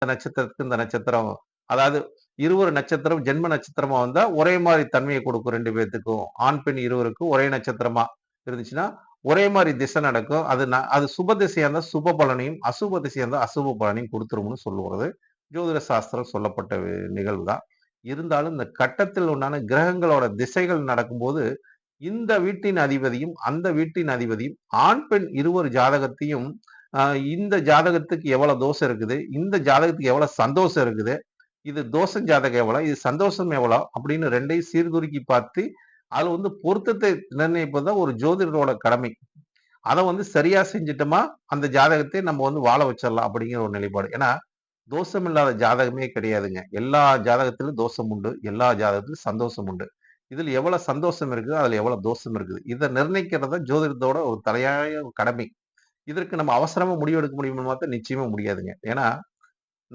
நட்சத்திரத்துக்கு இந்த நட்சத்திரம் அதாவது இருவர் நட்சத்திரம் ஜென்ம நட்சத்திரமா வந்தா ஒரே மாரி தன்மைய குடுக்கும் 2 பேத்துக்கும். ஆண், பெண் இருவருக்கும் ஒரே நட்சத்திரமா இருந்துச்சுன்னா, ஒரே மாரி திசை நடக்கும். அது சுப திசையா இருந்தா சுப பலனையும், அசுப திசையா இருந்தா அசுப பலனையும் குடுத்துரும்னு சொல்லுவது ஜோதிட சாஸ்திரம் சொல்லப்பட்ட நிகழ்வு தான். இருந்தாலும் இந்த கட்டத்தில் உண்டான கிரகங்களோட திசைகள் நடக்கும்போது, இந்த வீட்டின் அதிபதியும், அந்த வீட்டின் அதிபதியும் ஆண், பெண் இருவர் ஜாதகத்தையும் அ இந்த ஜாதகத்துக்கு எவ்வளவு தோஷம் இருக்குது, இந்த ஜாதகத்துக்கு எவ்வளவு சந்தோஷம் இருக்குது, இது தோஷம் ஜாதகம் எவ்வளோ, இது சந்தோஷம் எவ்வளோ அப்படின்னு 2யும் சீர்தூக்கி பார்த்து, அதுல பொருத்தத்தை நிர்ணயிப்பது தான் ஒரு ஜோதிடரோட கடமை. அத சரியா செஞ்சுட்டோமா, அந்த ஜாதகத்தை நம்ம வாழ வச்சிடலாம் அப்படிங்கிற ஒரு நிலைப்பாடு. ஏன்னா, தோஷம் இல்லாத ஜாதகமே கிடையாதுங்க. எல்லா ஜாதகத்திலும் தோஷம் உண்டு. எல்லா ஜாதகத்திலும் சந்தோஷம் உண்டு. இதில எவ்வளவு சந்தோஷம் இருக்குது, அதுல எவ்வளவு தோஷம் இருக்குது. இத நிர்ணயிக்கிறது தான் ஜோதிடத்தோட ஒரு தலையாய கடமை. இதற்கு நம்ம அவசரமா முடிவு எடுக்க முடியுமான்னு பார்த்தா நிச்சயமா முடியாதுங்க. ஏன்னா